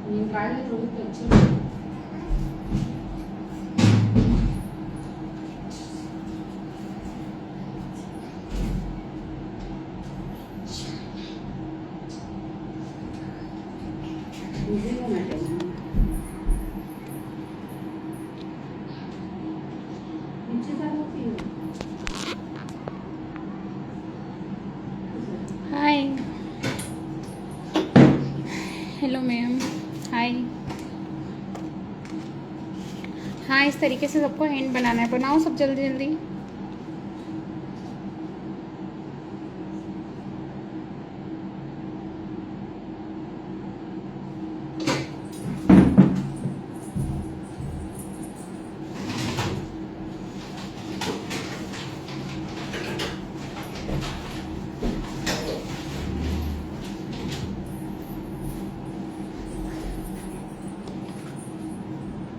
निकाल थोड़ी अच्छी। हाय, हेलो मैम, हाय। हाँ, इस तरीके से सबको हैंड बनाना है। बनाओ सब जल्दी जल्दी।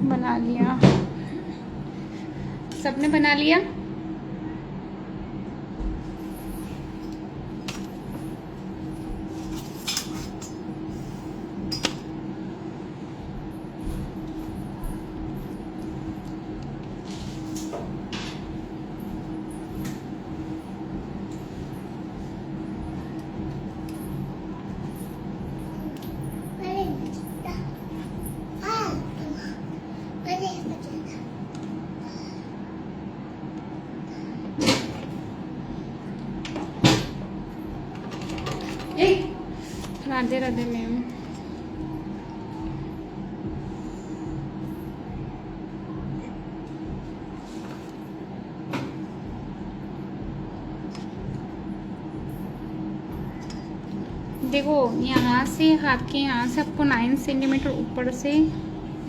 बना लिया, सबने बना लिया। राधे राधे मैम। देखो, यहाँ से हाथ के यहाँ से आपको 9 सेंटीमीटर ऊपर से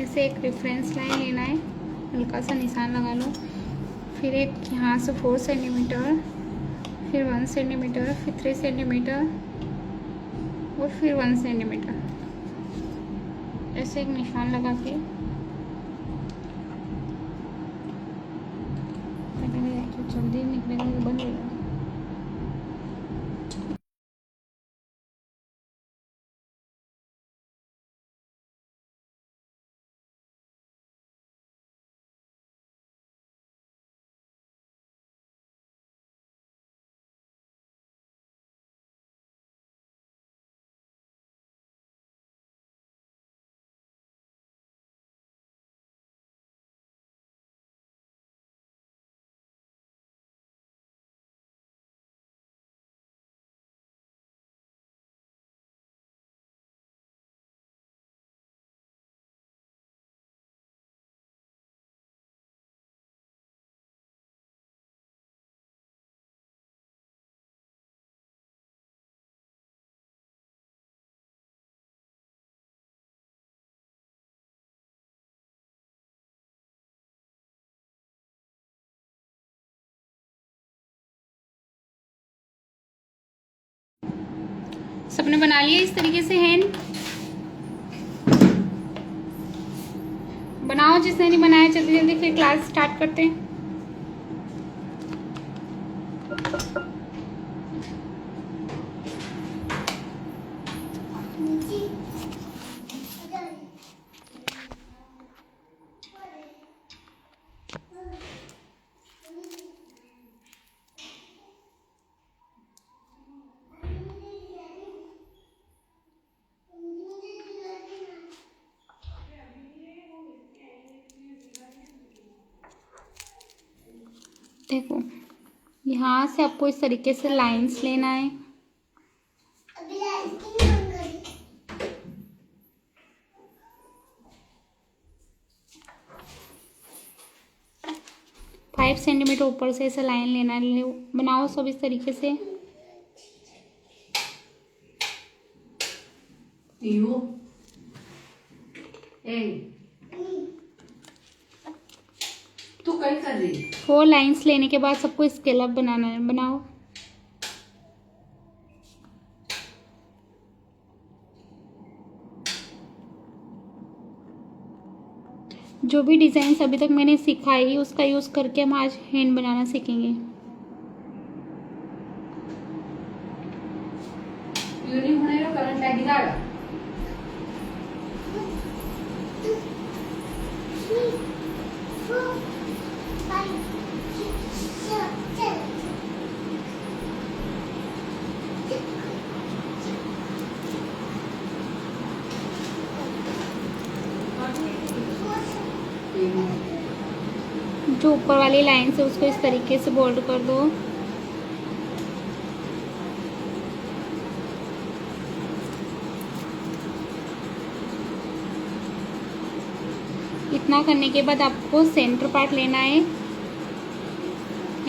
ऐसे एक रेफरेंस लाइन लेना है, हल्का सा निशान लगा लो। फिर एक यहाँ से 4 सेंटीमीटर, फिर 1 सेंटीमीटर, फिर 3 सेंटीमीटर और फिर 1 सेंटीमीटर, ऐसे एक निशान लगा के जल्दी निकलेगा तो बंद हो जाएगा। सबने बना लिया इस तरीके से हैंड। बनाओ जिसने नहीं बनाया, जल्दी जल्दी, फिर क्लास स्टार्ट करते हैं। देखो, यहाँ से आपको इस तरीके से लाइंस लेना है। फाइव सेंटीमीटर ऊपर से ऐसे लाइन लेना है। बनाओ सब इस तरीके से। तू कहीं कर रही? 4 लाइंस लेने के बाद सबको स्केल अप बनाना है। बनाओ। जो भी डिज़ाइन अभी तक मैंने सिखाई उसका यूज़ करके हम आज हैंड बनाना सीखेंगे। ट्यूनिंग होने रो करंट लागिदाळ जो ऊपर वाली लाइन से उसको इस तरीके से बोल्ड कर दो। इतना करने के बाद आपको सेंटर पार्ट लेना है,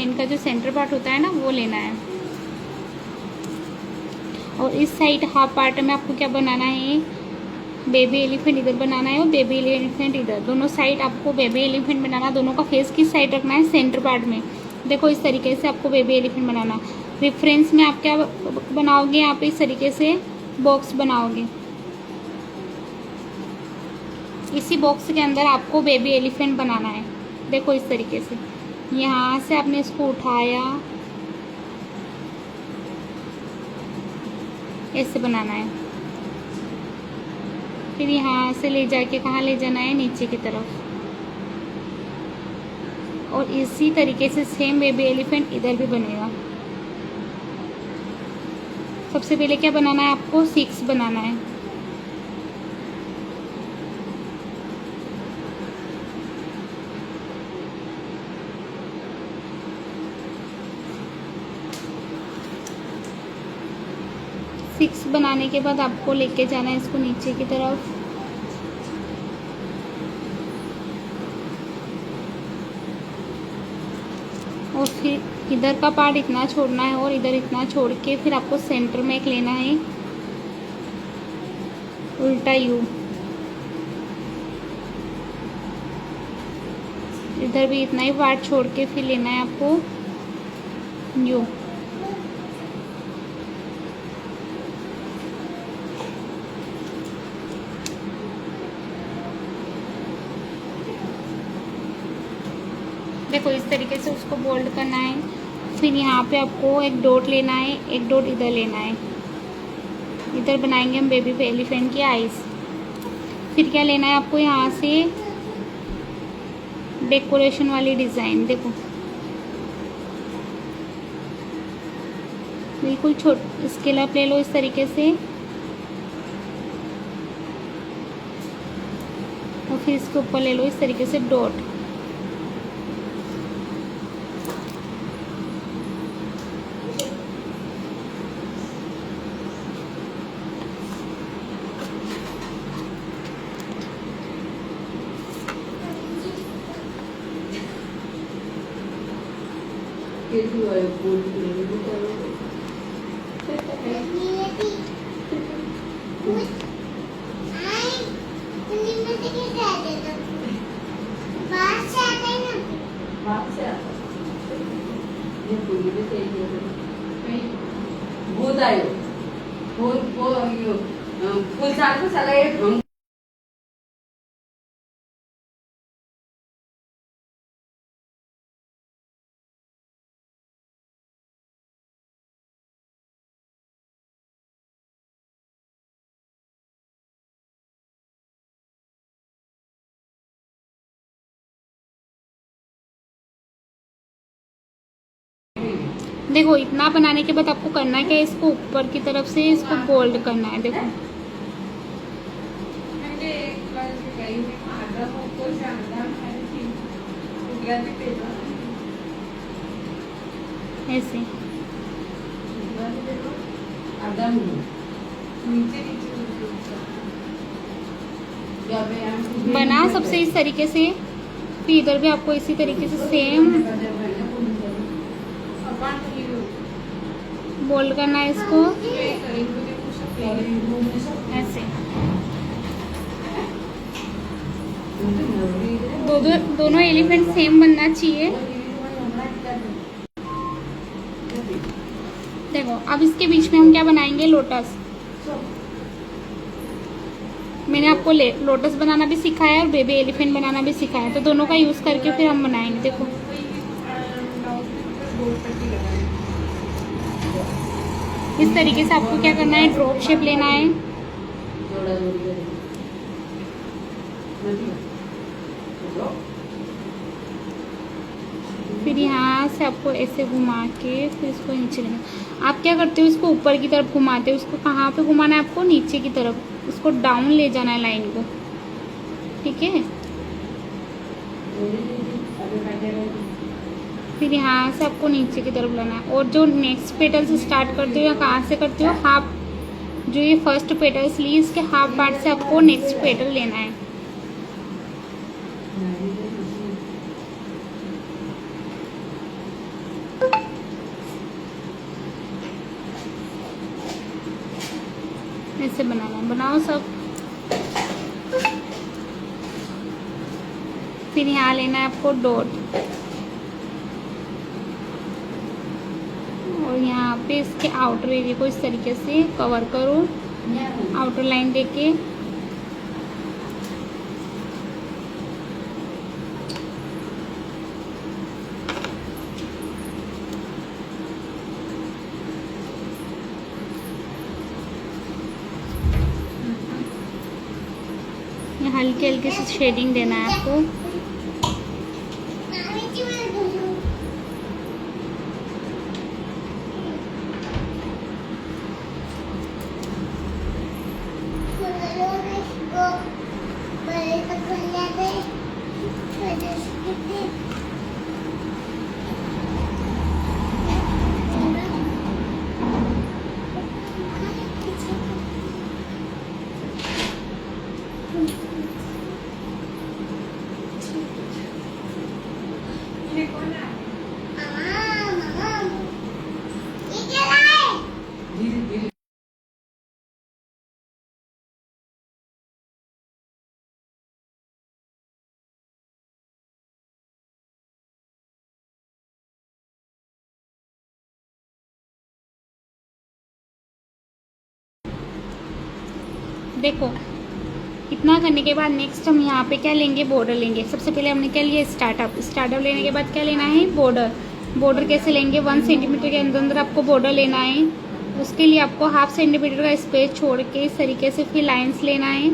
इनका जो सेंटर पार्ट होता है ना वो लेना है। और इस साइड हाफ पार्ट में आपको क्या बनाना है, बेबी एलिफेंट इधर बनाना है और बेबी एलिफेंट इधर, दोनों साइड आपको बेबी एलिफेंट बनाना। दोनों का फेस किस साइड रखना है, सेंटर पार्ट में। देखो इस तरीके से आपको बेबी एलिफेंट बनाना। रेफरेंस में आप क्या बनाओगे, आप इस तरीके से बॉक्स बनाओगे। इसी बॉक्स के अंदर आपको बेबी एलिफेंट बनाना है। देखो इस तरीके से यहाँ से आपने इसको उठाया, ऐसे बनाना है। फिर यहाँ से ले जाके कहाँ ले जाना है, नीचे की तरफ। और इसी तरीके से सेम बेबी एलिफेंट इधर भी बनेगा। सबसे पहले क्या बनाना है आपको, 6 बनाना है। सिक्स बनाने के बाद आपको लेके जाना है इसको नीचे की तरफ। और फिर इधर का पार्ट इतना छोड़ना है और इधर इतना छोड़ के फिर आपको सेंटर में एक लेना है उल्टा यू। इधर भी इतना ही पार्ट छोड़ के फिर लेना है आपको यू। देखो इस तरीके से उसको बोल्ड करना है। फिर यहाँ पे आपको एक डॉट लेना है, एक डॉट इधर लेना है। इधर बनाएंगे हम बेबी एलिफेंट की आईज। फिर क्या लेना है आपको, यहाँ से डेकोरेशन वाली डिज़ाइन। देखो बिल्कुल स्केल अप ले लो इस तरीके से। और फिर इसके ऊपर ले लो इस तरीके से डॉट। भूत आयो फूल सारखं साला एक देखो इतना बनाने के बाद आपको करना क्या है, इसको ऊपर की तरफ से इसको फोल्ड करना है। देखो ऐसे बना सबसे इस तरीके से। फिर इधर भी आपको इसी तरीके से सेम बोल्ड करना है इसको ऐसे। दोनों एलिफेंट सेम बनना चाहिए। देखो अब इसके बीच में हम क्या बनाएंगे, लोटस। मैंने आपको लोटस बनाना भी सिखाया और बेबी एलिफेंट बनाना भी सिखाया, तो दोनों का यूज करके फिर हम बनाएंगे। देखो इस तरीके से आपको क्या करना है, ड्रॉप शेप लेना है। फिर यहाँ से आपको ऐसे घुमा के फिर इसको नीचे लेना। आप क्या करते हो, इसको ऊपर की तरफ घुमाते हो। इसको कहाँ पे घुमाना है आपको, नीचे की तरफ। इसको डाउन ले जाना है लाइन को, ठीक है। फिर यहाँ से आपको नीचे की तरफ लाना है। और जो नेक्स्ट पेटल से स्टार्ट करते हो या कहाँ से करते हो, हाफ, जो ये फर्स्ट पेटल्स ली इसके हाफ पार्ट से आपको नेक्स्ट पेटल लेना है। ऐसे बनाना है, बनाओ सब। फिर यहाँ लेना है आपको डॉट, और यहाँ पे इसके आउटर एरिया को इस तरीके से कवर करो, आउटर लाइन देके। हल्के हल्के से शेडिंग देना है आपको। देखो इतना करने के बाद नेक्स्ट हम यहाँ पे क्या लेंगे, बॉर्डर लेंगे। सबसे पहले हमने क्या लिया, स्टार्टअप लेने के बाद क्या लेना है, बॉर्डर कैसे लेंगे, 1 सेंटीमीटर के अंदर आपको बॉर्डर लेना है। उसके लिए आपको हाफ सेंटीमीटर का स्पेस छोड़ के इस तरीके से फिर लाइंस लेना है।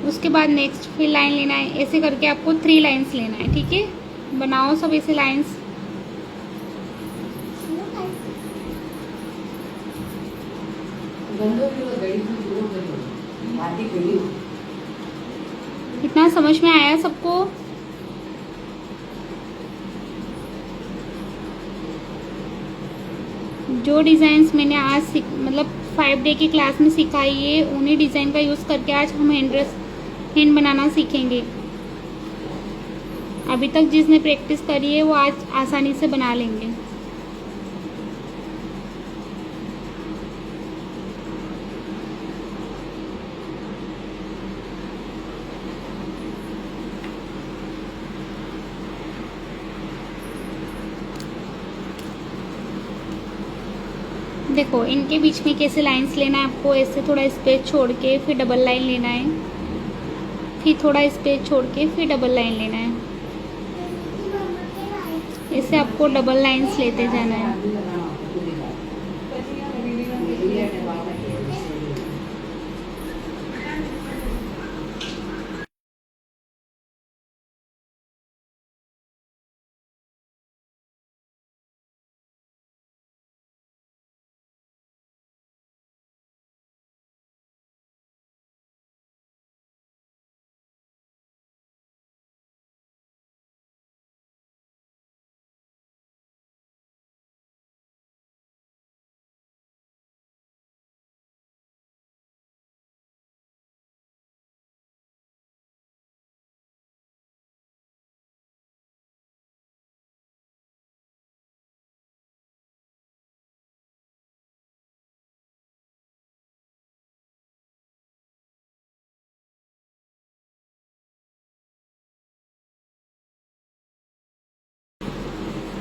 उसके बाद नेक्स्ट फिर लाइन लेना है। ऐसे करके आपको 3 लाइंस लेना है, ठीक है। बनाओ सब ऐसे लाइंस। इतना समझ में आया सबको? जो डिज़ाइंस मैंने आज मतलब 5 डे की क्लास में सिखाई है, उन्हीं डिज़ाइन का यूज़ करके आज हम हैंड बनाना सीखेंगे। अभी तक जिसने प्रैक्टिस करी है वो आज आसानी से बना लेंगे। देखो इनके बीच में कैसे लाइंस लेना है आपको, ऐसे थोड़ा स्पेस छोड़ के फिर डबल लाइन लेना है, फिर थोड़ा स्पेस छोड़ के फिर डबल लाइन लेना है। ऐसे आपको डबल लाइंस लेते जाना है।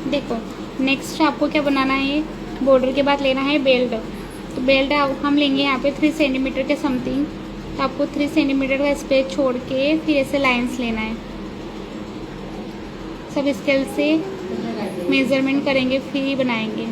देखो नेक्स्ट आपको क्या बनाना है, बॉर्डर के बाद लेना है बेल्ट। तो बेल्ट हम लेंगे यहाँ पे 3 सेंटीमीटर के समथिंग। तो आपको 3 सेंटीमीटर का स्पेस छोड़ के फिर ऐसे लाइंस लेना है। सब स्केल से मेजरमेंट करेंगे फिर ही बनाएंगे।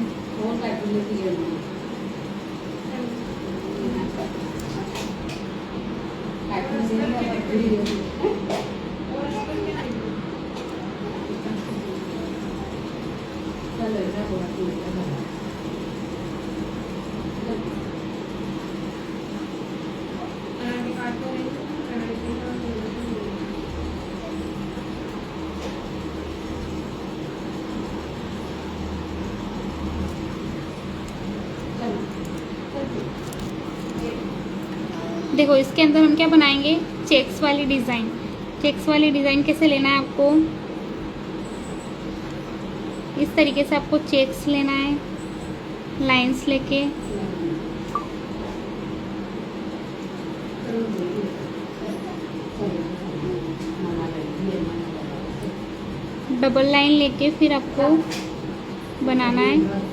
देखो इसके अंदर हम क्या बनाएंगे, चेक्स वाली डिज़ाइन। चेक्स वाली डिज़ाइन कैसे लेना है आपको, इस तरीके से आपको चेक्स लेना है, लाइंस लेके डबल लाइन लेके फिर आपको बनाना है।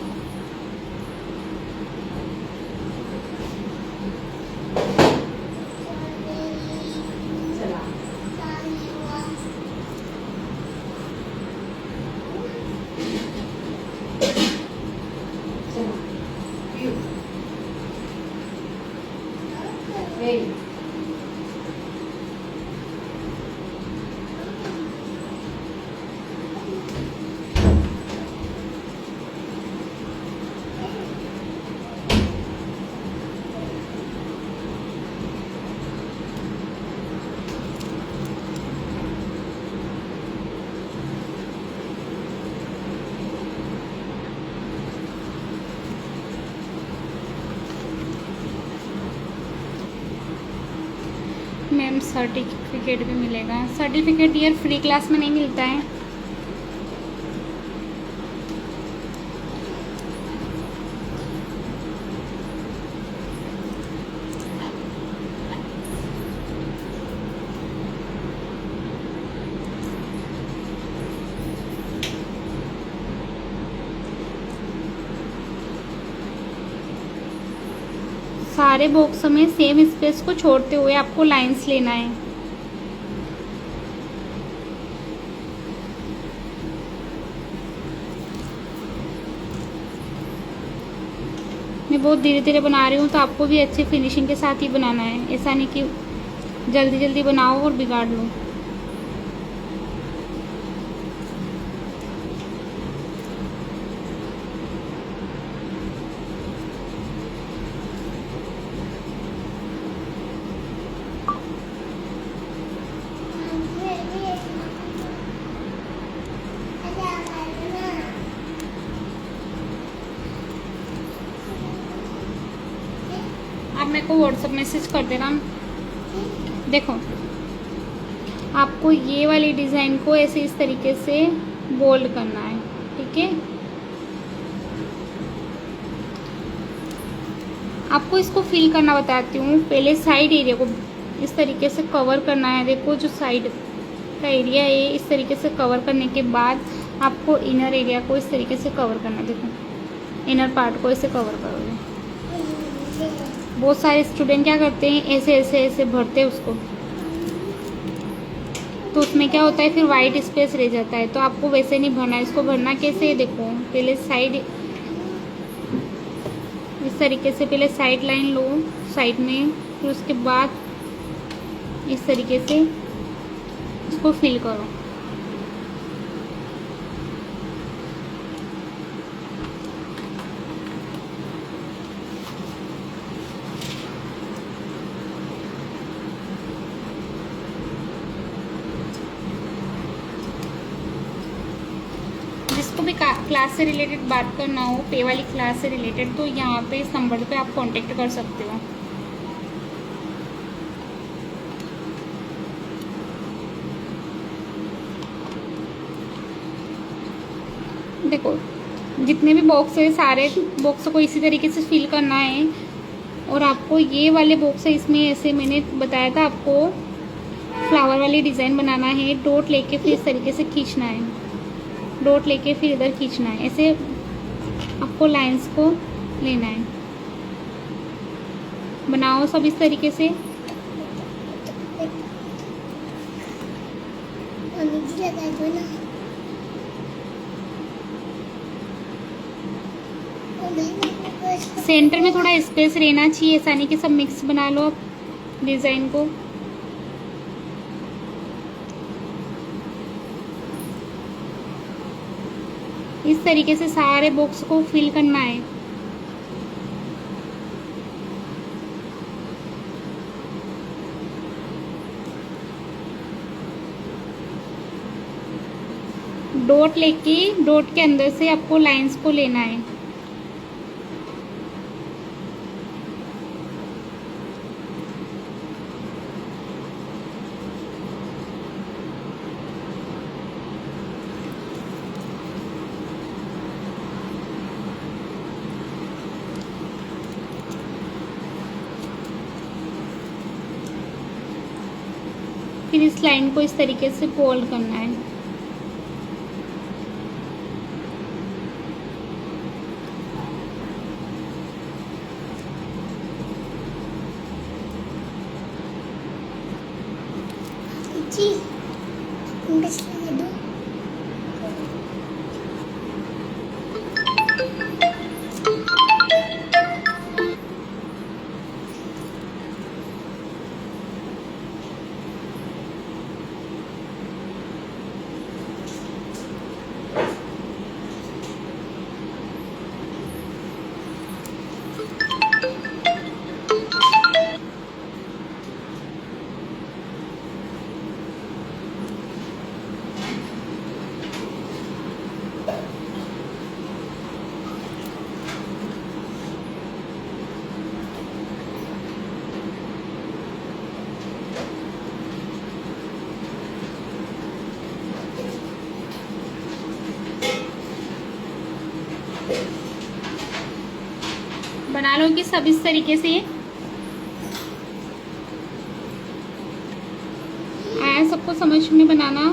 मैम सर्टिफिकेट भी मिलेगा। सर्टिफिकेट यार फ्री क्लास में नहीं मिलता है। सारे बॉक्स में सेम स्पेस को छोड़ते हुए आपको लाइंस लेना है। मैं बहुत धीरे धीरे बना रही हूँ, तो आपको भी अच्छी फिनिशिंग के साथ ही बनाना है। ऐसा नहीं कि जल्दी जल्दी बनाओ और बिगाड़ लो। आप मेरे को व्हाट्सएप मैसेज कर देना। देखो आपको ये वाली डिज़ाइन को ऐसे इस तरीके से बोल्ड करना है, ठीक है। आपको इसको फिल करना बताती हूँ। पहले साइड एरिया को इस तरीके से कवर करना है। देखो जो साइड का एरिया है इस तरीके से कवर करने के बाद आपको इनर एरिया को इस तरीके से कवर करना है। देखो इनर पार्ट को ऐसे कवर करोगे। बहुत सारे स्टूडेंट क्या करते हैं, ऐसे ऐसे ऐसे भरते हैं उसको, तो उसमें क्या होता है फिर वाइट स्पेस रह जाता है। तो आपको वैसे नहीं भरना है। इसको भरना कैसे है, देखो पहले साइड इस तरीके से पहले साइड लाइन लो साइड में, फिर उसके बाद इस तरीके से इसको फिल करो। जिसको भी क्लास से रिलेटेड बात करना हो, पे वाली क्लास से रिलेटेड, तो यहाँ पे इस नंबर पे आप कांटेक्ट कर सकते हो। देखो जितने भी बॉक्स है सारे बॉक्स को इसी तरीके से फिल करना है। और आपको ये वाले बॉक्स है, इसमें ऐसे मैंने बताया था आपको फ्लावर वाली डिज़ाइन बनाना है। डॉट लेके फिर इस तरीके से खींचना है, डॉट लेके फिर इधर खींचना है। ऐसे आपको लाइंस को लेना है। बनाओ सब इस तरीके से। सेंटर में थोड़ा स्पेस रहना चाहिए, ऐसा नहीं कि सब मिक्स बना लो आप डिज़ाइन को। इस तरीके से सारे बॉक्स को फिल करना है। डॉट लेके डॉट के अंदर से आपको लाइंस को लेना है। फिर इस लाइन को इस तरीके से फोल्ड करना है। जी बस ये दो। बना लो कि सब इस तरीके से आया सबको समझ में बनाना।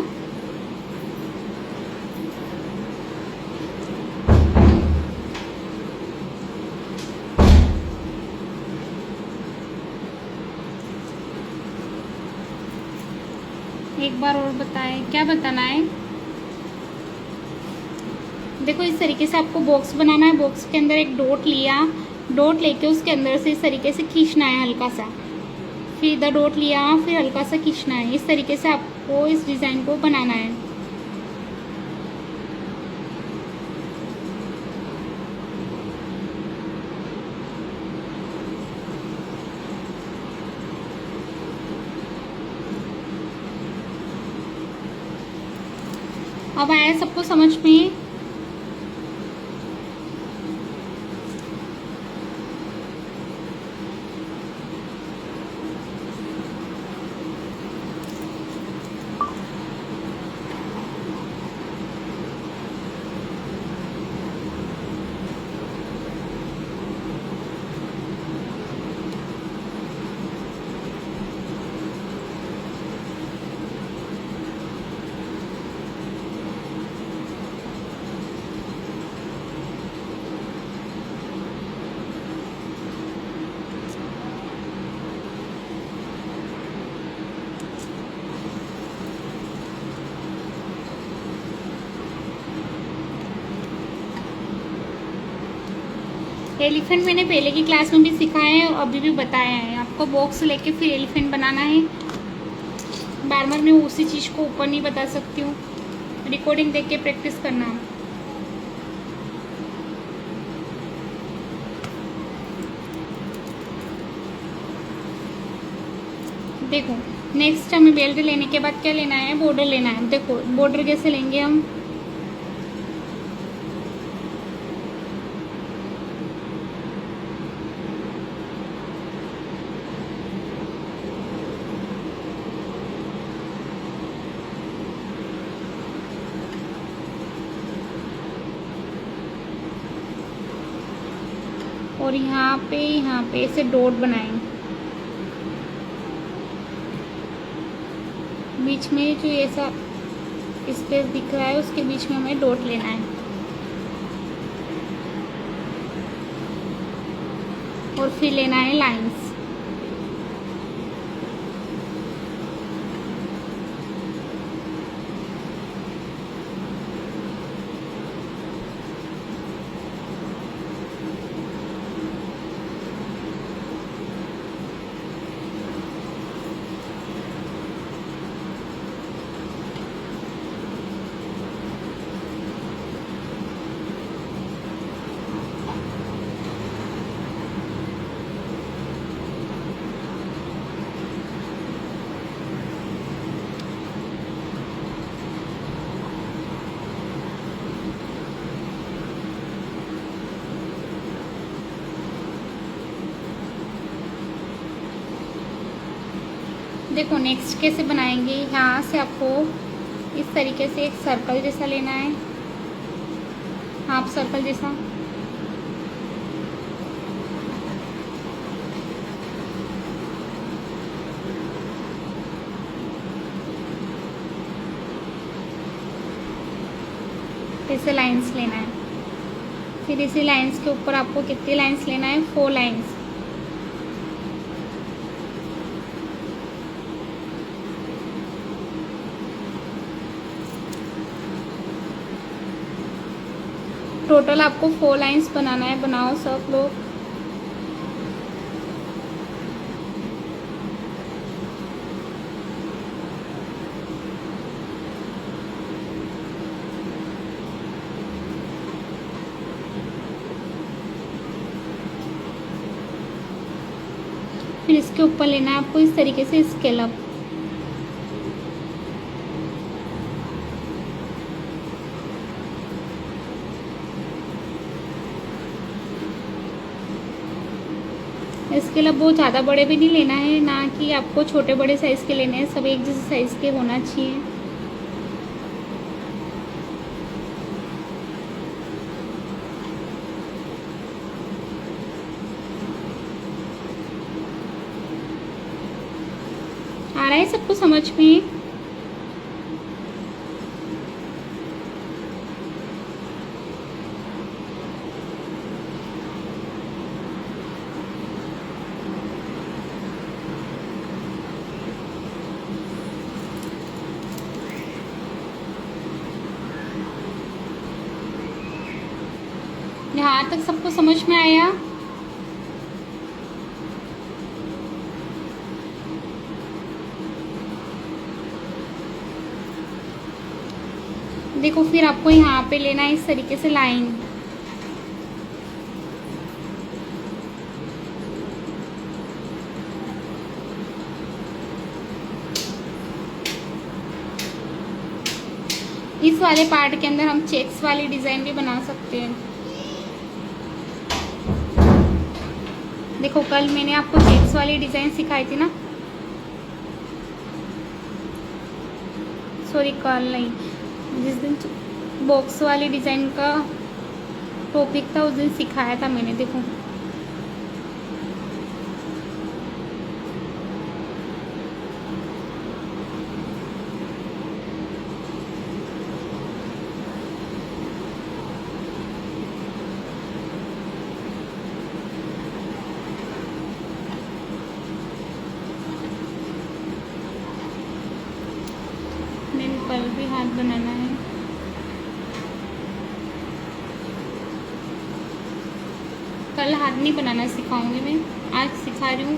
एक बार और बताएं, क्या बताना है? देखो इस तरीके से आपको बॉक्स बनाना है। बॉक्स के अंदर एक डॉट लिया, डॉट लेके उसके अंदर से इस तरीके से खींचना है हल्का सा, फिर इधर डॉट लिया, फिर हल्का सा खींचना है। इस तरीके से आपको इस डिज़ाइन को बनाना है। अब आया सबको समझ में? एलिफेंट मैंने पहले की क्लास में भी सिखाया है और अभी भी बताया है। आपको बॉक्स लेके फिर एलिफेंट बनाना है। बार बार मैं उसी चीज़ को ऊपर नहीं बता सकती हूँ, रिकॉर्डिंग देख के प्रैक्टिस करना। देखो नेक्स्ट हमें बेल्ट लेने के बाद क्या लेना है? बॉर्डर लेना है। देखो बॉर्डर कैसे लेंगे हम? और यहाँ पे ऐसे डॉट बनाएंगे। बीच में जो ऐसा स्पेस दिख रहा है उसके बीच में हमें डॉट लेना है और फिर लेना है लाइंस। देखो नेक्स्ट कैसे बनाएंगे, यहाँ से आपको इस तरीके से एक सर्कल जैसा लेना है, हाफ सर्कल जैसा। ऐसे लाइंस लेना है। फिर इसी लाइंस के ऊपर आपको कितनी लाइंस लेना है, 4 लाइंस। टोटल आपको 4 लाइंस बनाना है। बनाओ सब लोग। फिर इसके ऊपर लेना है आपको इस तरीके से स्केलअप। स्केलअप बहुत ज़्यादा बड़े भी नहीं लेना है, ना कि आपको छोटे बड़े साइज़ के लेने हैं, सब एक जैसे साइज़ के होना चाहिए। आ रहा है सबको समझ में? यहाँ तक सबको समझ में आया? देखो फिर आपको यहाँ पे लेना है इस तरीके से लाइन। इस वाले पार्ट के अंदर हम चेक्स वाली डिजाइन भी बना सकते हैं। देखो कल मैंने आपको चेक्स वाली डिजाइन सिखाई थी ना, सॉरी कल नहीं, जिस दिन बॉक्स वाली डिजाइन का टॉपिक था उस दिन सिखाया था मैंने। देखो मैंने कल भी हाथ बनाना है। कल हाथ नहीं बनाना सिखाऊंगी मैं, आज सिखा रही हूँ।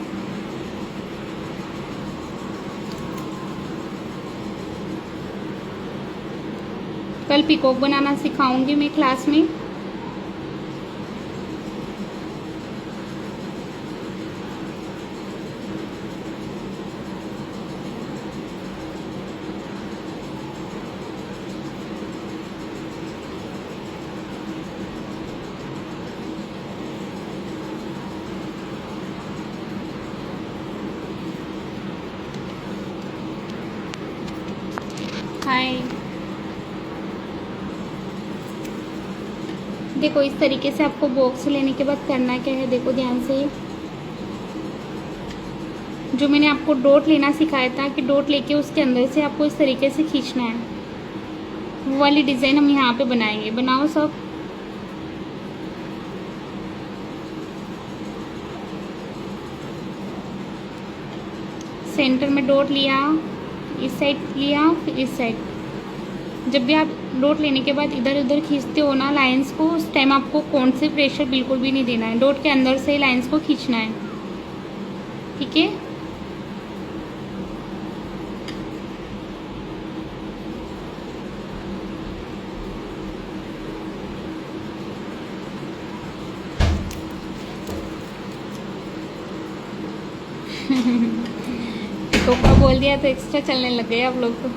कल पीकॉक बनाना सिखाऊंगी मैं क्लास में। हाय, देखो इस तरीके से आपको बॉक्स लेने के बाद करना क्या है, देखो ध्यान से। जो मैंने आपको डॉट लेना सिखाया था कि डॉट लेके उसके अंदर से आपको इस तरीके से खींचना है, वो वाली डिज़ाइन हम यहाँ पे बनाएंगे। बनाओ सब। सेंटर में डॉट लिया, इस साइड लिया, फिर इस साइड। जब भी आप डॉट लेने के बाद इधर उधर खींचते हो ना लाइंस को, उस टाइम आपको कौन से प्रेशर बिल्कुल भी नहीं देना है, डॉट के अंदर से ही लाइंस को खींचना है, ठीक है। टोका बोल दिया तो एक्स्ट्रा चलने लग गए आप लोग तो।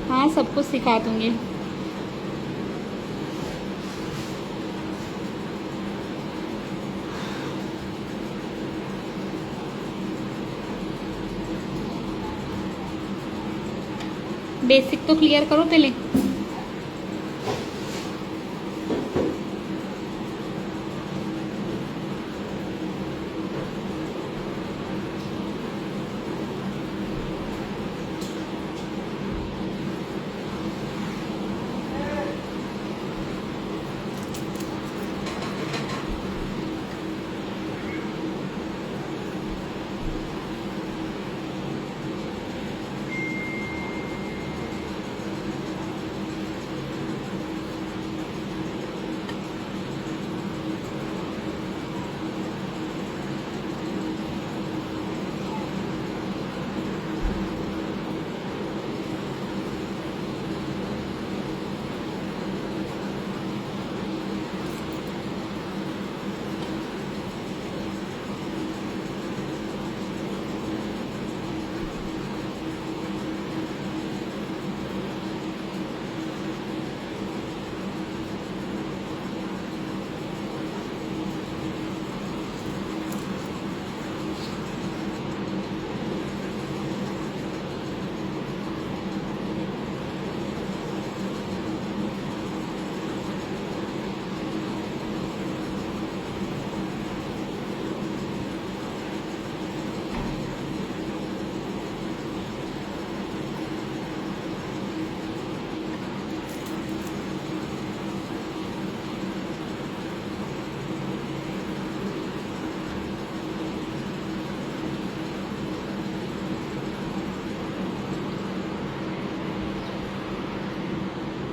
हाँ सब कुछ सिखा दूंगी। बेसिक तो क्लियर करो पहले।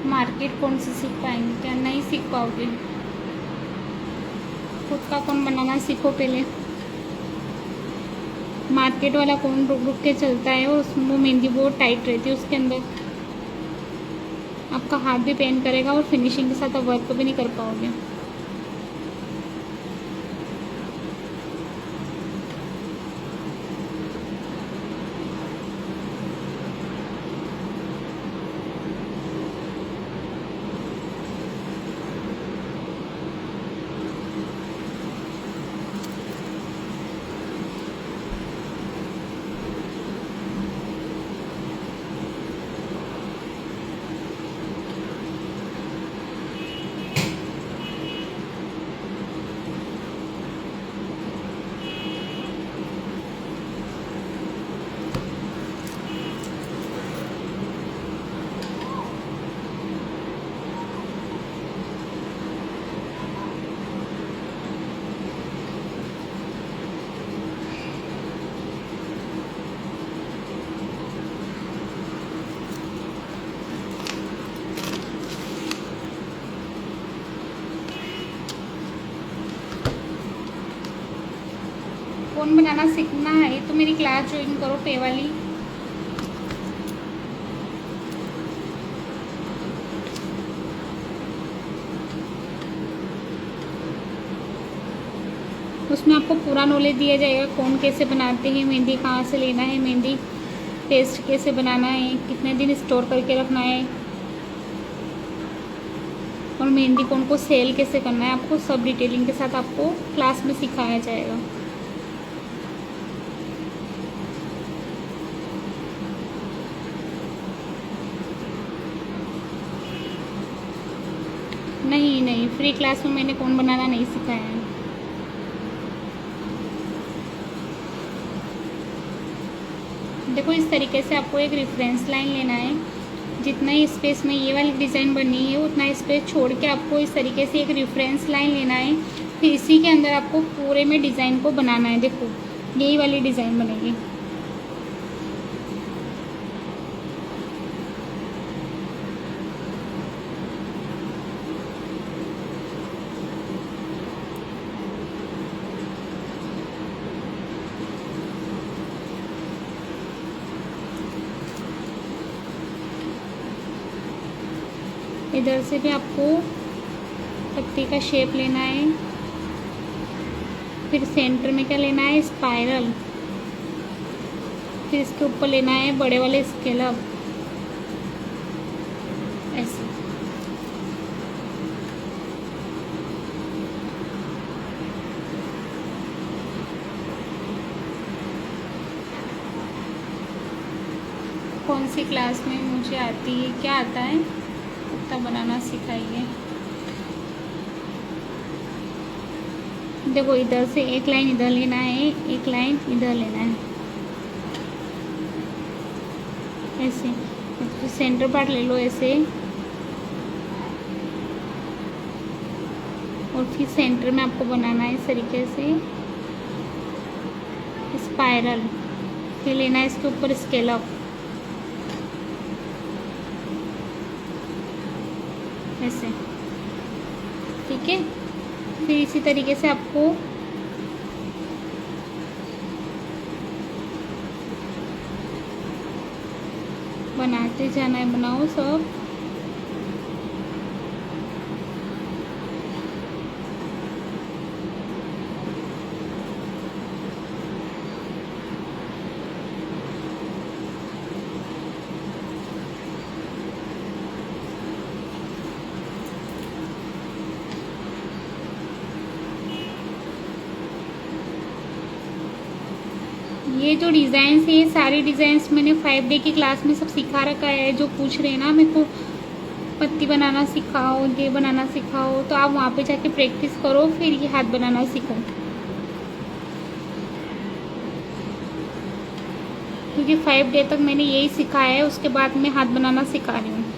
मार्केट कौन से सीख पाएंगे, क्या नहीं सीख पाओगे। खुद का कौन बनाना सीखो पहले। मार्केट वाला कौन रुक रुक के चलता है और उसमें वो मेहंदी बहुत टाइट रहती है, उसके अंदर आपका हाथ भी पेन करेगा और फिनिशिंग के साथ आप वर्क भी नहीं कर पाओगे। कौन बनाना सीखना है तो मेरी क्लास ज्वाइन करो पे वाली। उसमें आपको पूरा नॉलेज दिया जाएगा, कौन कैसे बनाते हैं, मेहंदी कहाँ से लेना है, मेहंदी पेस्ट कैसे बनाना है, कितने दिन स्टोर करके रखना है, और मेहंदी कौन को सेल कैसे करना है, आपको सब डिटेलिंग के साथ आपको क्लास में सिखाया जाएगा। नहीं, फ्री क्लास में मैंने कौन बनाना नहीं सिखाया है। देखो इस तरीके से आपको एक रेफरेंस लाइन लेना है, जितना ही स्पेस में ये वाली डिज़ाइन बनी है उतना स्पेस छोड़ के आपको इस तरीके से एक रेफरेंस लाइन लेना है। फिर इसी के अंदर आपको पूरे में डिज़ाइन को बनाना है। देखो यही वाली डिज़ाइन बनेगी। इधर से भी आपको पत्ती का शेप लेना है, फिर सेंटर में क्या लेना है, स्पाइरल, फिर इसके ऊपर लेना है बड़े वाले स्केलप, ऐसे। कौन सी क्लास में मुझे आती है, क्या आता है, कुत्ता बनाना सिखाइए। देखो इधर से एक लाइन इधर लेना है, एक लाइन इधर लेना है, ऐसे। तो सेंटर पार्ट ले लो ऐसे, और फिर सेंटर में आपको बनाना है इस तरीके से स्पाइरल। फिर लेना है इसके ऊपर स्केलअप, ऐसे, ठीक है। फिर इसी तरीके से आपको बनाते जाना है, बनाओ सब। ये जो डिज़ाइंस है, ये सारे डिज़ाइंस मैंने 5 डे की क्लास में सब सिखा रखा है। जो पूछ रहे हैं ना मेरे को पत्ती बनाना सिखाओ, ये बनाना सिखाओ, तो आप वहाँ पे जाके प्रैक्टिस करो, फिर ये हाथ बनाना सीखो, क्योंकि 5 डे तक मैंने यही सिखाया है, उसके बाद मैं हाथ बनाना सिखा रही हूँ।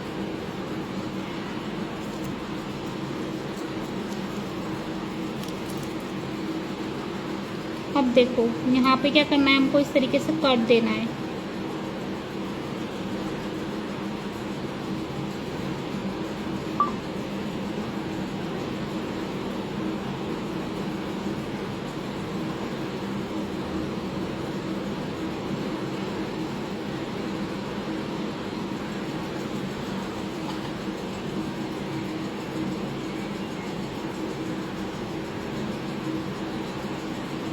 अब देखो यहाँ पे क्या करना है, हमको इस तरीके से कट देना है।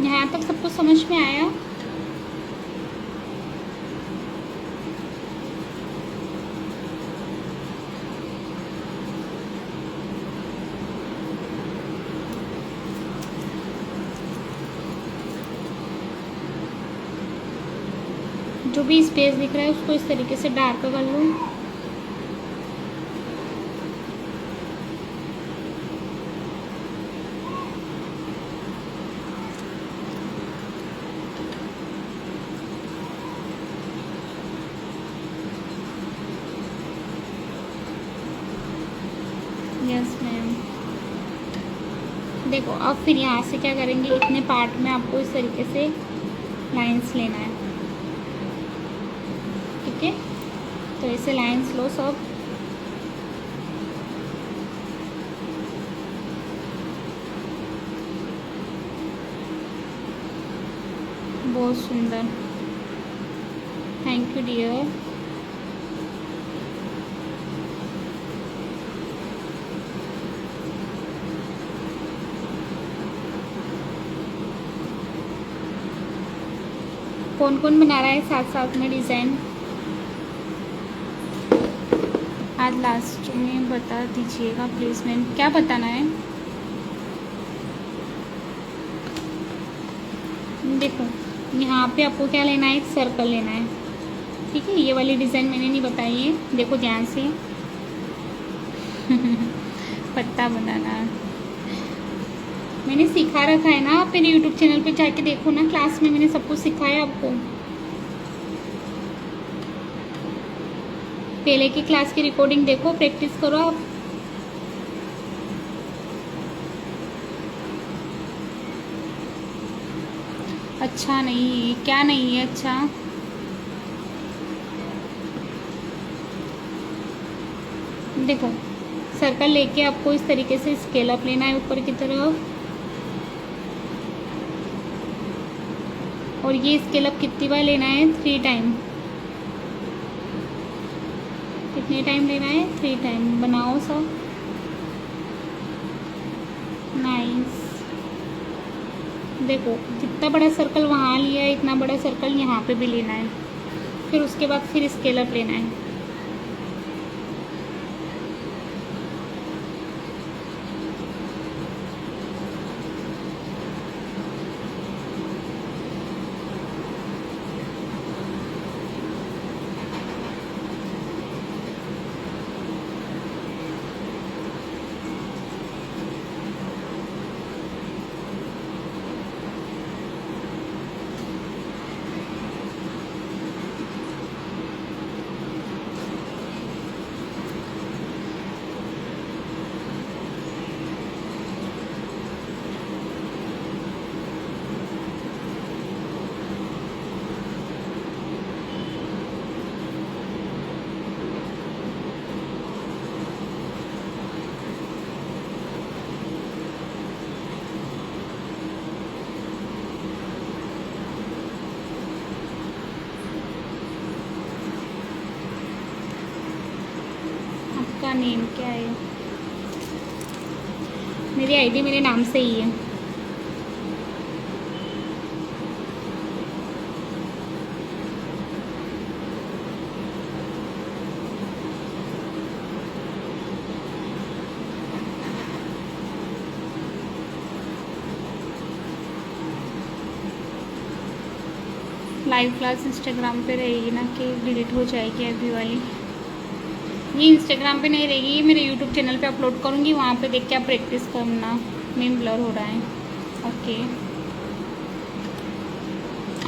यहाँ तक सबको समझ में आया? जो भी स्पेस दिख रहा है उसको इस तरीके से डार्क कर लो। Yes ma'am. देखो अब फिर यहाँ से क्या करेंगे, इतने पार्ट में आपको इस तरीके से लाइंस लेना है, ठीक है। तो ऐसे लाइंस लो सब। बहुत सुंदर, थैंक यू डियर। कौन कौन बना रहा है साथ साथ में डिज़ाइन? आज लास्ट में बता दीजिएगा प्लीज़ मैम, क्या बताना है? देखो यहाँ पे आपको क्या लेना है, एक सर्कल लेना है, ठीक है। ये वाली डिज़ाइन मैंने नहीं बताई है, देखो ध्यान से। पत्ता बनाना मैंने सिखा रखा है ना, आप मेरे यूट्यूब चैनल पे जाके देखो ना, क्लास में मैंने सब कुछ सिखाया आपको। पहले की क्लास की रिकॉर्डिंग देखो, प्रैक्टिस करो आप। अच्छा नहीं, क्या नहीं है अच्छा? देखो सर्कल लेके आपको इस तरीके से स्केल अप लेना है ऊपर की तरफ, और ये स्केल अप कितनी बार लेना है, 3 टाइम। कितने टाइम लेना है, 3 टाइम। बनाओ सब, नाइस। देखो जितना बड़ा सर्कल वहाँ लिया है, इतना बड़ा सर्कल यहाँ पे भी लेना है, फिर उसके बाद फिर स्केल अप लेना है। नेम क्या है? मेरी आईडी मेरे नाम से ही है। लाइव क्लास इंस्टाग्राम पे रहेगी ना कि डिलीट हो जाएगी अभी वाली? ये इंस्टाग्राम पे नहीं रहेगी, ये मेरे यूट्यूब चैनल पे अपलोड करूँगी, वहाँ पे देख के आप प्रैक्टिस करना। नेम ब्लर हो रहा है। ओके,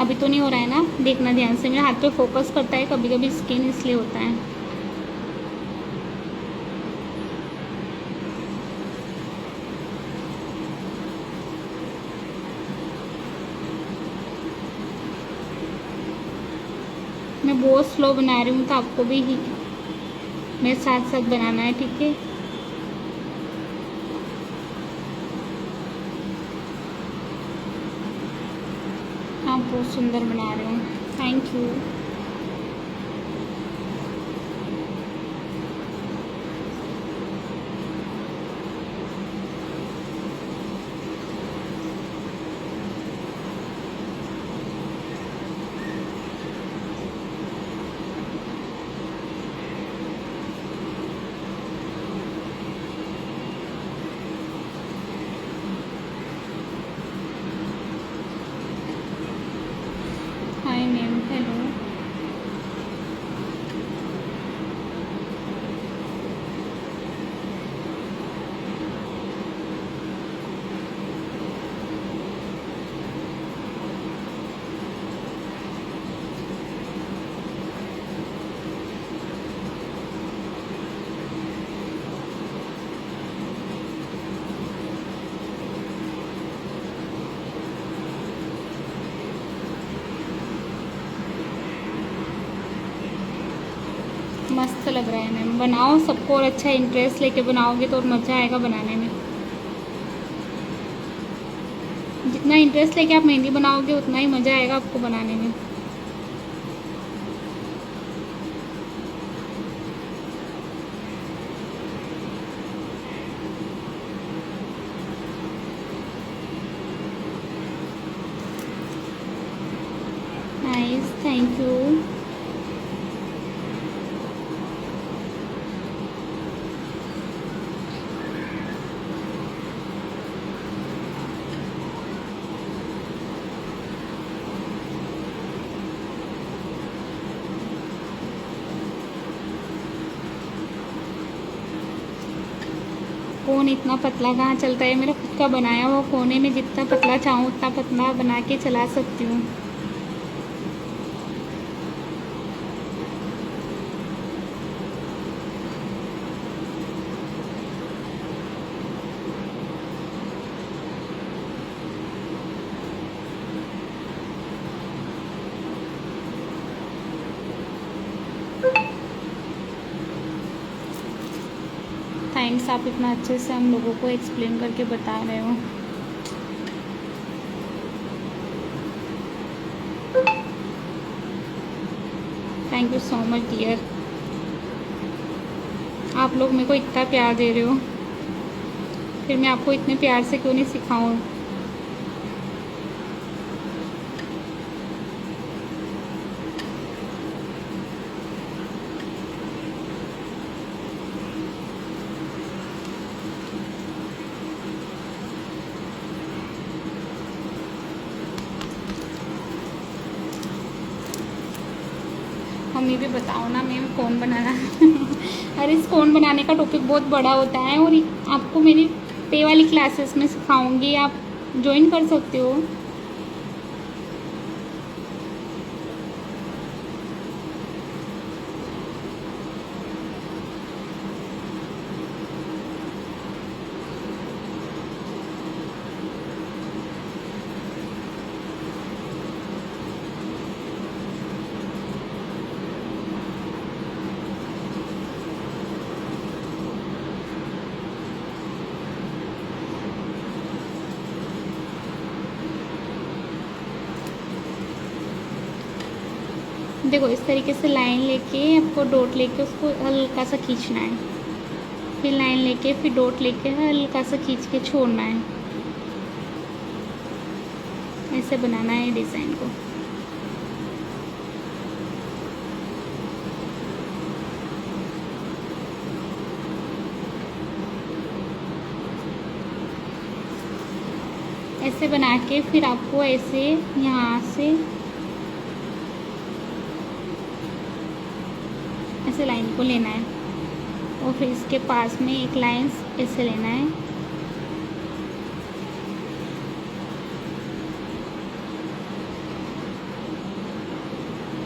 अभी तो नहीं हो रहा है ना, देखना ध्यान से। मेरे हाथ पे फोकस करता है कभी कभी, स्किन इसलिए होता है। मैं बहुत स्लो बना रही हूँ, तो आपको भी ही मेरे साथ साथ बनाना है, ठीक है? आप बहुत सुंदर बना रहे हो, thank you. Hi ma'am, hello. मस्त लग रहा है मैम, बनाओ सबको, और अच्छा इंटरेस्ट लेके बनाओगे तो और मज़ा आएगा बनाने में। जितना इंटरेस्ट लेके आप मेहंदी बनाओगे उतना ही मज़ा आएगा आपको बनाने में। Nice, thank you. फ़ोन इतना पतला कहाँ चलता है, मेरा खुद का बनाया हुआ फ़ोन है। मैं जितना पतला चाहूँ उतना पतला बना के चला सकती हूँ। थैंक्स, आप इतना अच्छे से हम लोगों को एक्सप्लेन करके बता रहे हो। Thank you so much dear. आप लोग मेरे को इतना प्यार दे रहे हो, फिर मैं आपको इतने प्यार से क्यों नहीं सिखाऊं। हमें भी बताओ ना मैम कौन बनाना। अरे इस कौन बनाने का टॉपिक बहुत बड़ा होता है, और आपको मेरी पे वाली क्लासेस में सिखाऊंगी, आप ज्वाइन कर सकते हो। देखो इस तरीके से लाइन लेके आपको डॉट लेके उसको हल्का सा खींचना है। फिर लाइन लेके फिर डॉट लेके हल्का सा खींच के छोड़ना है। ऐसे बनाना है डिज़ाइन को। ऐसे बना के फिर आपको ऐसे यहाँ से ऐसे लाइन को लेना है और फिर इसके पास में एक लाइन ऐसे लेना है।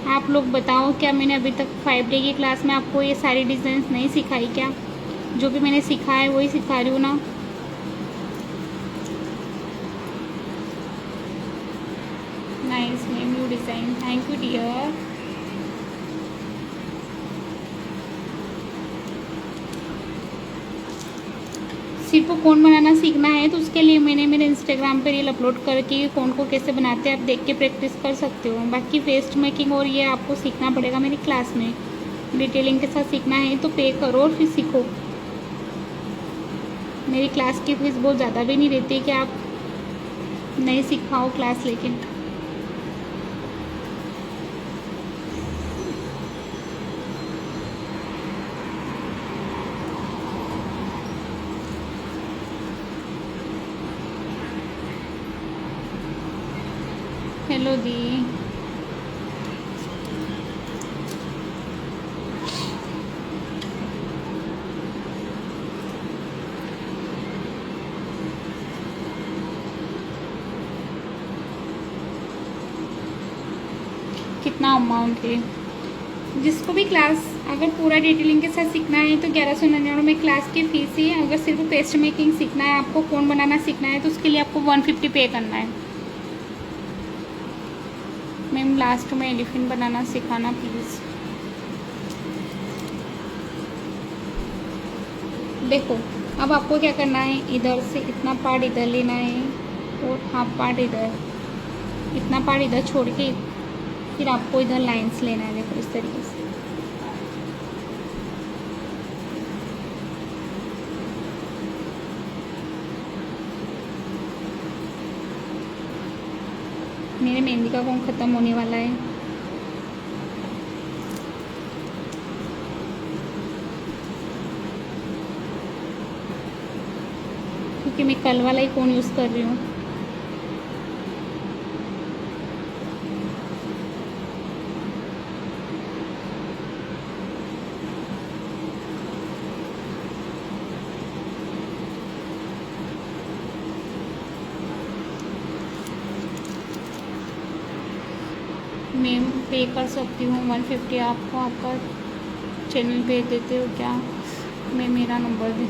आप लोग बताओ, क्या मैंने अभी तक 5 डे की क्लास में आपको ये सारी डिज़ाइंस नहीं सिखाई क्या? जो भी मैंने सीखा है वही सिखा रही हूँ ना। Nice name you design, thank you dear. सिर्फ फ़ोन बनाना सीखना है तो उसके लिए मैंने मेरे इंस्टाग्राम पर रील अपलोड करके फ़ोन को कैसे बनाते हैं आप देख के प्रैक्टिस कर सकते हो। बाकी पेस्ट मेकिंग और ये आपको सीखना पड़ेगा मेरी क्लास में। डिटेलिंग के साथ सीखना है तो पे करो और फिर सीखो। मेरी क्लास की फीस बहुत ज़्यादा भी नहीं रहती कि आप नहीं सीखाओ क्लास लेके। हेलो दी, कितना अमाउंट है? जिसको भी क्लास अगर पूरा डिटेलिंग के साथ सीखना है तो 1199 में क्लास की फ़ीस है। अगर सिर्फ पेस्ट मेकिंग सीखना है, आपको फ़ोन बनाना सीखना है तो उसके लिए आपको 150 पे करना है। मैम लास्ट में एलिफेंट बनाना सिखाना प्लीज़। देखो अब आपको क्या करना है, इधर से इतना पार्ट इधर लेना है और हाफ पार्ट इधर, इतना पार्ट इधर छोड़ के फिर आपको इधर लाइंस लेना है। देखो इस तरीके से। मेरे मेहंदी का कोन ख़त्म होने वाला है। क्योंकि मैं कल वाला ही कोन यूज़ कर रही हूँ। मैं पे कर सकती हूँ 150 आपको, आपका चैनल भेज देते हो क्या? मैं मेरा नंबर दे,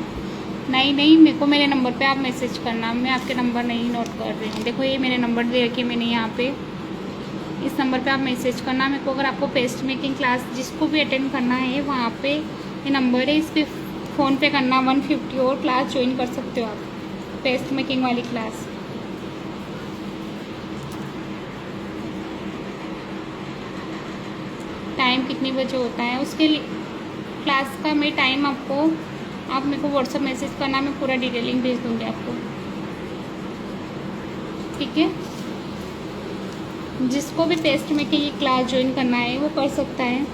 नहीं मेरे को मेरे नंबर पे आप मैसेज करना। मैं आपके नंबर नहीं नोट कर रही हूँ। देखो ये मेरे नंबर दे रखे मैंने यहाँ पे, इस नंबर पे आप मैसेज करना मेरे को। अगर आपको पेस्ट मेकिंग क्लास जिसको भी अटेंड करना है वहाँ पे ये नंबर है, इस पर फ़ोन पे करना 150 और क्लास ज्वाइन कर सकते हो आप, पेस्ट मेकिंग वाली क्लास। टाइम कितने बजे होता है उसके लिए क्लास का मैं टाइम आपको, आप मेरे को व्हाट्सअप मैसेज करना, मैं पूरा डिटेलिंग भेज दूँगी आपको, ठीक है? जिसको भी पेस्ट मेकिंग की क्लास ज्वाइन करना है वो कर सकता है।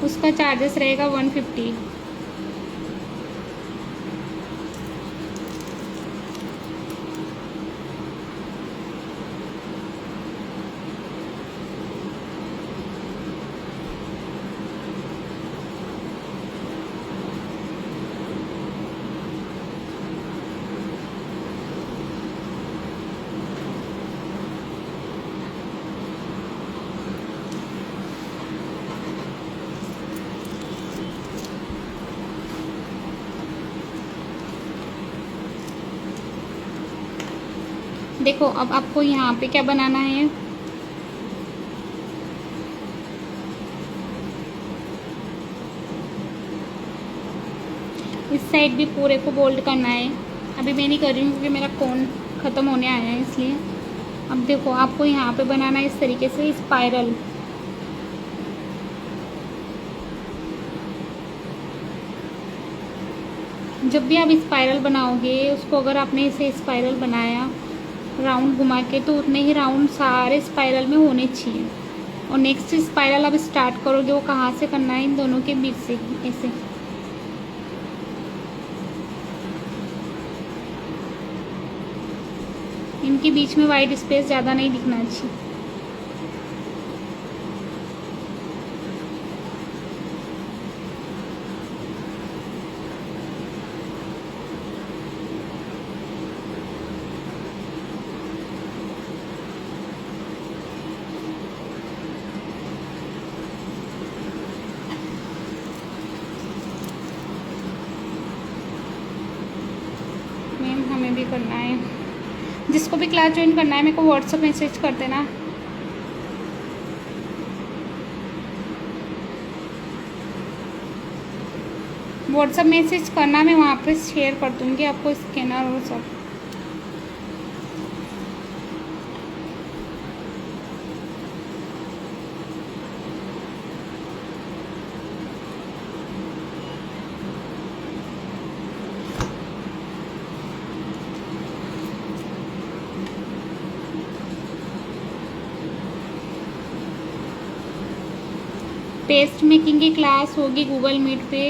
उसका चार्जेस रहेगा 150। देखो अब आपको यहाँ पे क्या बनाना है, इस साइड भी पूरे को बोल्ड करना है। अभी मैं नहीं कर रही हूँ क्योंकि मेरा कोन ख़त्म होने आया है इसलिए। अब देखो आपको यहाँ पे बनाना है इस तरीके से स्पाइरल। जब भी आप स्पाइरल बनाओगे उसको, अगर आपने इसे स्पाइरल बनाया राउंड घुमा के, तो उतने ही राउंड सारे स्पाइरल में होने चाहिए। और नेक्स्ट स्पाइरल आप स्टार्ट करोगे वो कहाँ से करना है, इन दोनों के बीच से, ऐसे। इनके बीच में वाइट स्पेस ज़्यादा नहीं दिखना चाहिए। मैम हमें भी करना है। जिसको भी क्लास ज्वाइन करना है मेरे को व्हाट्सएप मैसेज कर देना। व्हाट्सएप मैसेज करना, मैं वहाँ पे शेयर कर दूँगी आपको स्कैनर और सब। पेस्ट मेकिंग की क्लास होगी गूगल मीट पे।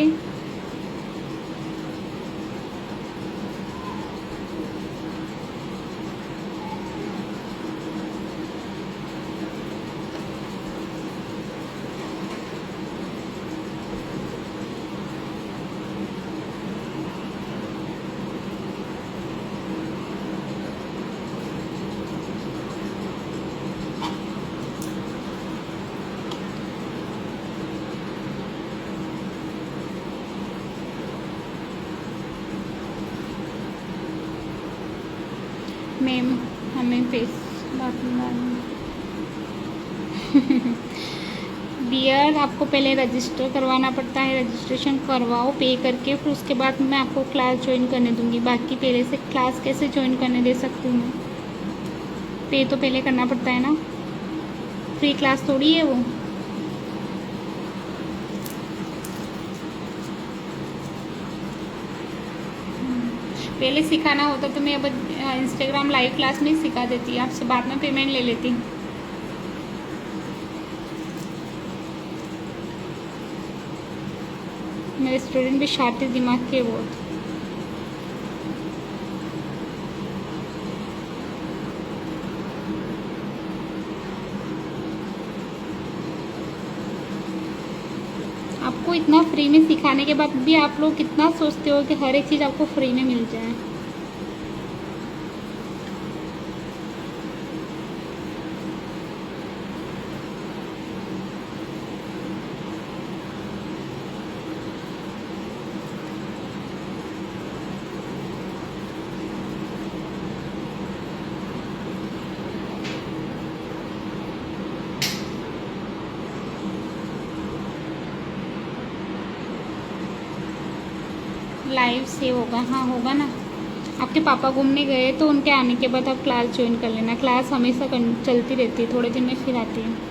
मैम हमें फेस बात डियर, आपको पहले रजिस्टर करवाना पड़ता है। रजिस्ट्रेशन करवाओ पे करके, फिर उसके बाद मैं आपको क्लास ज्वाइन करने दूंगी। बाकी पहले से क्लास कैसे ज्वाइन करने दे सकती हूँ मैं? पे तो पहले करना पड़ता है ना, फ्री क्लास थोड़ी है वो। पहले सिखाना होता तो मैं अब इंस्टाग्राम लाइव क्लास में ही सिखा देती, आपसे बाद में पेमेंट ले लेती। मेरे स्टूडेंट भी शातिर दिमाग के बहुत। आपको इतना फ्री में सिखाने के बाद भी आप लोग कितना सोचते हो कि हर एक चीज़ आपको फ्री में मिल जाए। लाइव सेव होगा, हाँ होगा ना। आपके पापा घूमने गए तो उनके आने के बाद आप क्लास ज्वाइन कर लेना। क्लास हमेशा चलती रहती है, थोड़े दिन में फिर आती है।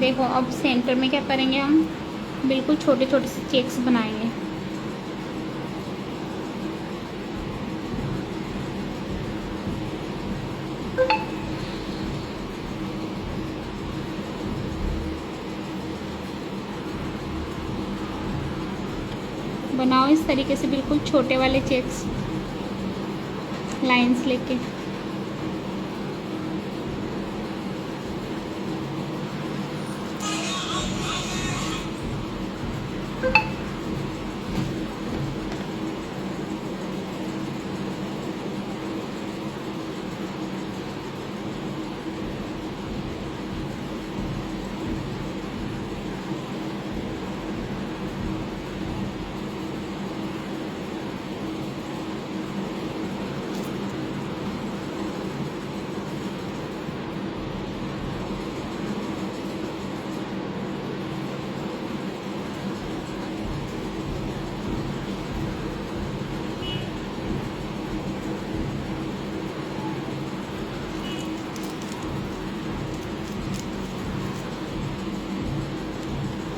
देखो अब सेंटर में क्या करेंगे, हम बिल्कुल छोटे छोटे से चेक्स बनाएंगे। बनाओ इस तरीके से बिल्कुल छोटे वाले चेक्स, लाइंस लेके।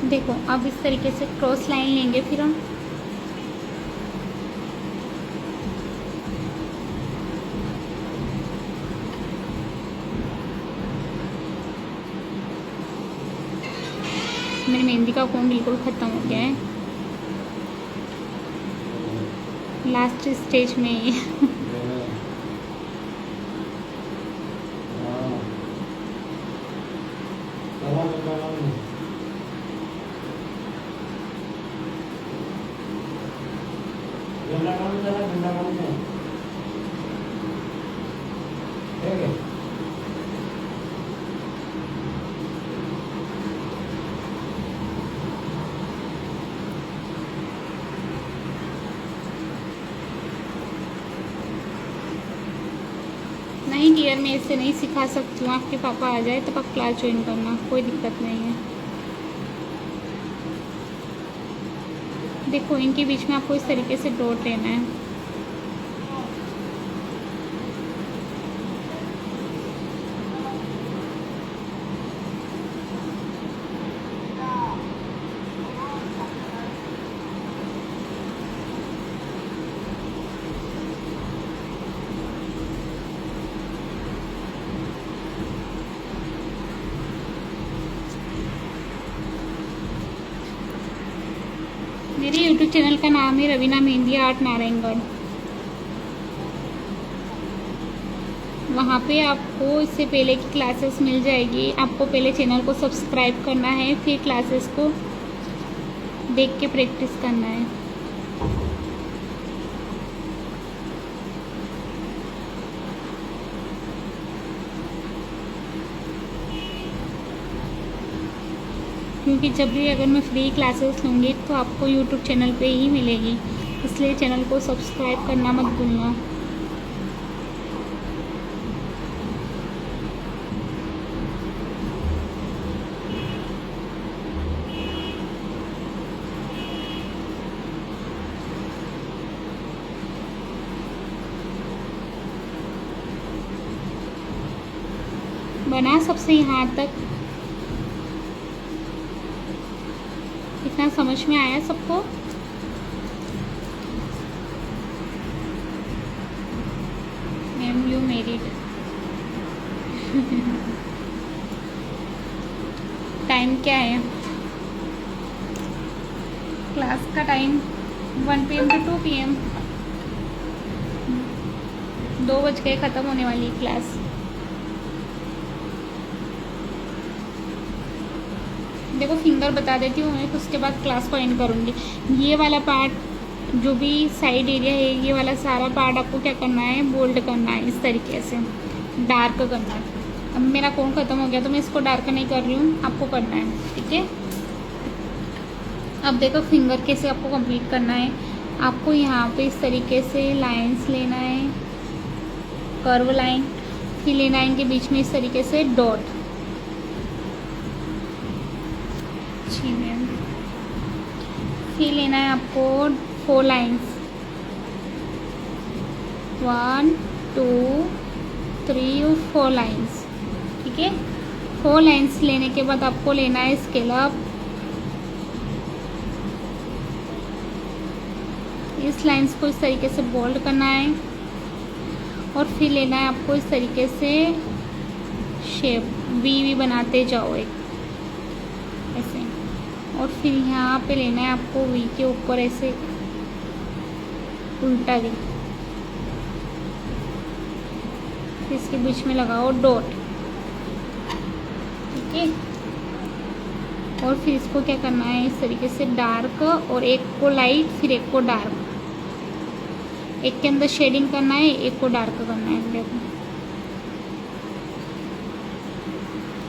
देखो अब इस तरीके से क्रॉस लाइन लेंगे फिर हम। मेरी मेहंदी का कोन बिल्कुल ख़त्म हो गया है, लास्ट स्टेज में ही। नहीं डियर, मैं इससे नहीं सिखा सकती हूँ, आपके पापा आ जाए तब आप क्लास ज्वाइन करना, कोई दिक्कत नहीं है। देखो इनके बीच में आपको इस तरीके से डॉट लेना है। मेरे YouTube चैनल का नाम है रवीना मेहंदी आर्ट नारायणगढ़। वहाँ पे आपको इससे पहले की क्लासेस मिल जाएगी। आपको पहले चैनल को सब्सक्राइब करना है, फिर क्लासेस को देख के प्रैक्टिस करना है। क्योंकि जब भी अगर मैं फ्री क्लासेस लूँगी तो आपको YouTube चैनल पे ही मिलेगी, इसलिए चैनल को सब्सक्राइब करना मत भूलना। बना सबसे यहाँ तक, इतना समझ में आया सबको? M you married? टाइम क्या है? क्लास का टाइम 1 PM to 2 PM। 2 बज के ख़त्म होने वाली क्लास। देखो फिंगर बता देती हूँ मैं, तो उसके बाद क्लास को एंड करूँगी। ये वाला पार्ट जो भी साइड एरिया है, ये वाला सारा पार्ट आपको क्या करना है, बोल्ड करना है, इस तरीके से डार्क करना है। अब मेरा कोन ख़त्म हो गया तो मैं इसको डार्क नहीं कर रही हूँ, आपको करना है, ठीक है। अब देखो फिंगर कैसे आपको कंप्लीट करना है। आपको यहाँ पे इस तरीके से लाइंस लेना है, कर्व लाइन, फिर लेना है इनके बीच में इस तरीके से डॉट। फिर लेना है आपको 4 लाइंस, 1 2 3 और 4 लाइंस, ठीक है। 4 लाइंस लेने के बाद आपको लेना है स्केलअप। इस लाइंस को इस तरीके से बोल्ड करना है और फिर लेना है आपको इस तरीके से शेप वी बनाते जाओ एक ऐसे, और फिर यहाँ पे लेना है आपको वी के ऊपर ऐसे उल्टा वी, फिर इसके बीच में लगाओ डॉट, ठीक है। और फिर इसको क्या करना है, इस तरीके से डार्क और एक को लाइट फिर एक को डार्क, एक के अंदर शेडिंग करना है, एक को डार्क करना है। देखो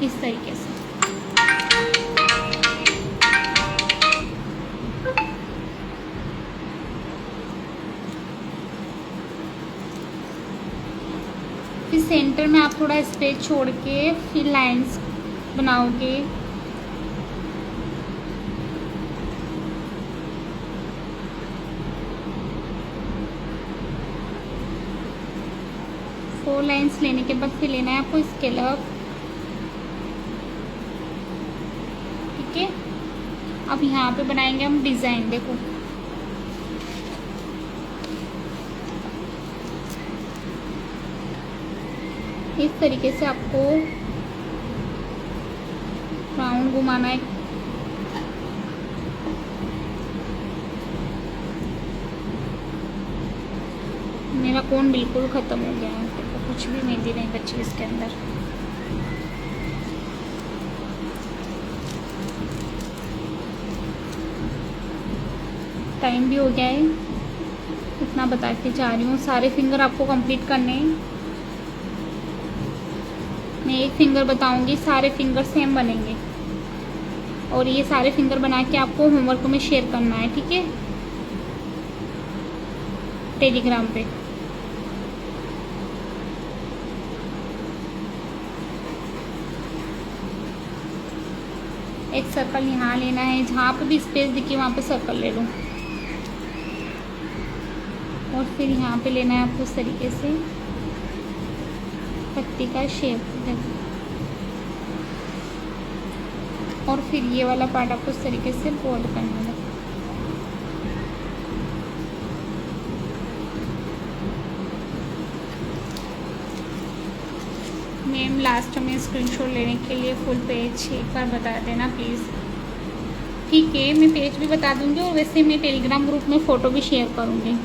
इस तरीके से। फिर सेंटर में आप थोड़ा स्पेस छोड़ के फिर लाइंस बनाओगे। फोर लाइंस लेने के बाद फिर लेना है आपको स्केलअप, ठीक है। अब यहाँ पे बनाएंगे हम डिज़ाइन। देखो इस तरीके से आपको राउंड घुमाना है। मेरा कोन बिल्कुल ख़त्म हो गया है, देखो कुछ भी मेहंदी नहीं बची इसके अंदर। टाइम भी हो गया है, इतना बता के जा रही हूँ। सारे फिंगर आपको कंप्लीट करने हैं। मैं एक फिंगर बताऊंगी, सारे फिंगर सेम बनेंगे और ये सारे फिंगर बना के आपको होमवर्क में शेयर करना है, ठीक है, टेलीग्राम पे। एक सर्कल यहाँ लेना है, जहाँ पे भी स्पेस दिखे वहाँ पे सर्कल ले लो और फिर यहाँ पे लेना है आपको इस तरीके से पत्ती का शेप। देखो और फिर ये वाला पार्ट आपको इस तरीके से फोल्ड करना है। मैम लास्ट में स्क्रीनशॉट लेने के लिए फुल पेज एक बार बता देना प्लीज़। ठीक है, मैं पेज भी बता दूंगी और वैसे मैं टेलीग्राम ग्रुप में फ़ोटो भी शेयर करूंगी।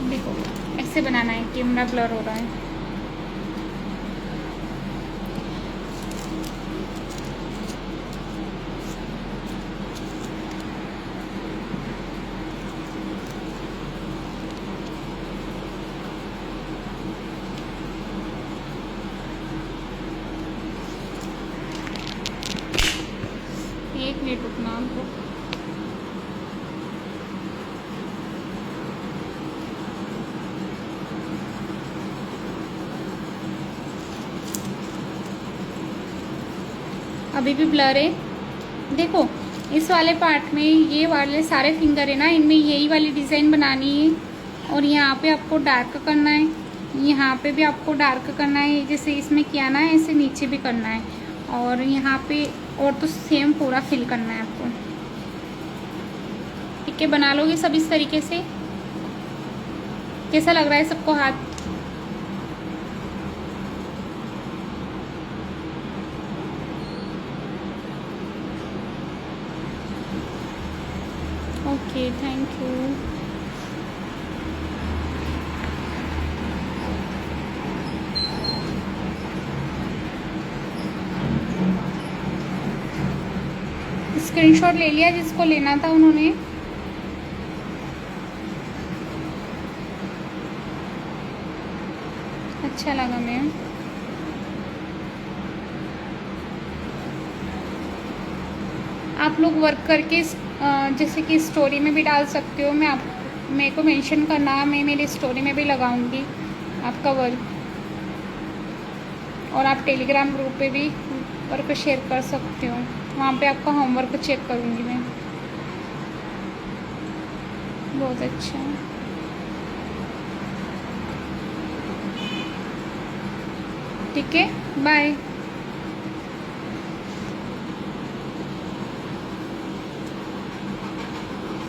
देखो ऐसे बनाना है, कैमरा ब्लर हो रहा है। एक मिनट रुकना आपको। अभी भी ब्लर है। देखो इस वाले पार्ट में ये वाले सारे फिंगर है ना, इनमें यही वाली डिज़ाइन बनानी है और यहाँ पे आपको डार्क करना है, यहाँ पे भी आपको डार्क करना है, जैसे इसमें किया ना ऐसे नीचे भी करना है और यहाँ पे और तो सेम पूरा फिल करना है आपको। ठीक है, बना लोगे सब इस तरीके से। कैसा लग रहा है सबको हाथ? Okay, thank you. स्क्रीनशॉट ले लिया जिसको लेना था उन्होंने। अच्छा लगा मैम। आप लोग वर्क करके जैसे कि स्टोरी में भी डाल सकते हो। मेरे को मेंशन करना, मैं मेरी स्टोरी में भी लगाऊंगी आपका वर्क। और आप टेलीग्राम ग्रुप पे भी वर्क शेयर कर सकते हो, वहाँ पे आपका होमवर्क चेक करूँगी मैं। बहुत अच्छा, ठीक है, बाय।